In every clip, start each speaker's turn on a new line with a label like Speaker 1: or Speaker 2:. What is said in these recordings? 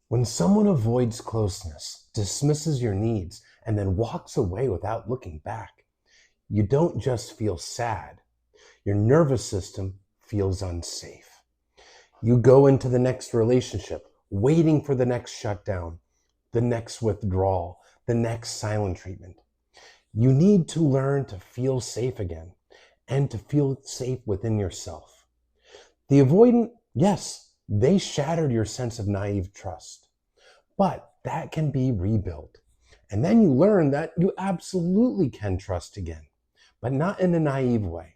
Speaker 1: When someone avoids closeness, dismisses your needs, and then walks away without looking back, you don't just feel sad. Your nervous system feels unsafe. You go into the next relationship, waiting for the next shutdown, the next withdrawal, the next silent treatment. You need to learn to feel safe again and to feel safe within yourself. The avoidant, yes, they shattered your sense of naive trust. But that can be rebuilt. And then you learn that you absolutely can trust again, but not in a naive way.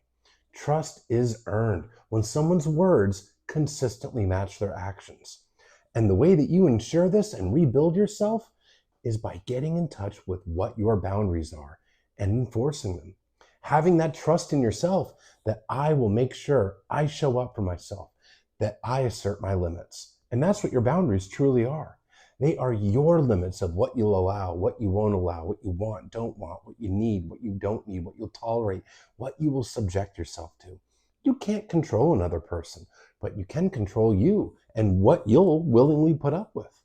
Speaker 1: Trust is earned when someone's words consistently match their actions. And the way that you ensure this and rebuild yourself is by getting in touch with what your boundaries are and enforcing them. Having that trust in yourself that I will make sure I show up for myself, that I assert my limits. And that's what your boundaries truly are. They are your limits of what you'll allow, what you won't allow, what you want, don't want, what you need, what you don't need, what you'll tolerate, what you will subject yourself to. You can't control another person, but you can control you and what you'll willingly put up with.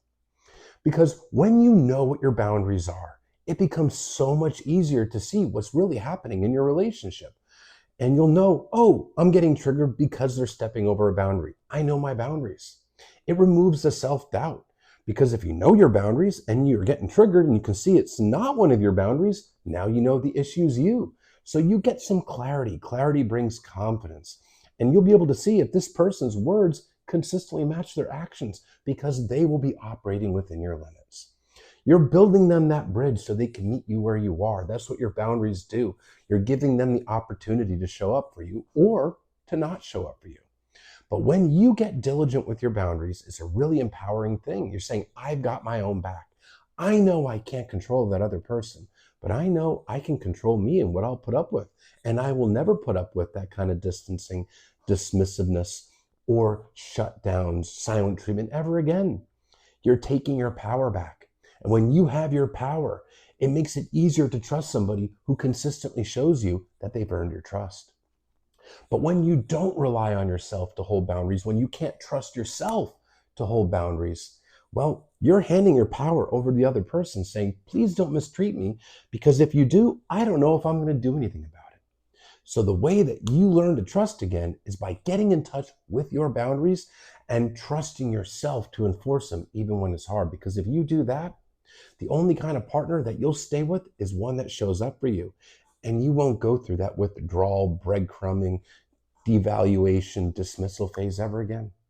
Speaker 1: Because when you know what your boundaries are, it becomes so much easier to see what's really happening in your relationship. And you'll know, oh, I'm getting triggered because they're stepping over a boundary. I know my boundaries. It removes the self-doubt. Because if you know your boundaries and you're getting triggered and you can see it's not one of your boundaries, now you know the issue's you. So you get some clarity. Clarity brings confidence. And you'll be able to see if this person's words consistently match their actions because they will be operating within your limits. You're building them that bridge so they can meet you where you are. That's what your boundaries do. You're giving them the opportunity to show up for you or to not show up for you. But when you get diligent with your boundaries, it's a really empowering thing. You're saying, I've got my own back. I know I can't control that other person, but I know I can control me and what I'll put up with. And I will never put up with that kind of distancing, dismissiveness, or shutdowns, silent treatment ever again. You're taking your power back. And when you have your power, it makes it easier to trust somebody who consistently shows you that they've earned your trust. But when you don't rely on yourself to hold boundaries, when you can't trust yourself to hold boundaries, well, you're handing your power over to the other person saying, please don't mistreat me, because if you do, I don't know if I'm going to do anything about it. So the way that you learn to trust again is by getting in touch with your boundaries and trusting yourself to enforce them even when it's hard. Because if you do that, the only kind of partner that you'll stay with is one that shows up for you. And you won't go through that withdrawal, breadcrumbing, devaluation, dismissal phase ever again.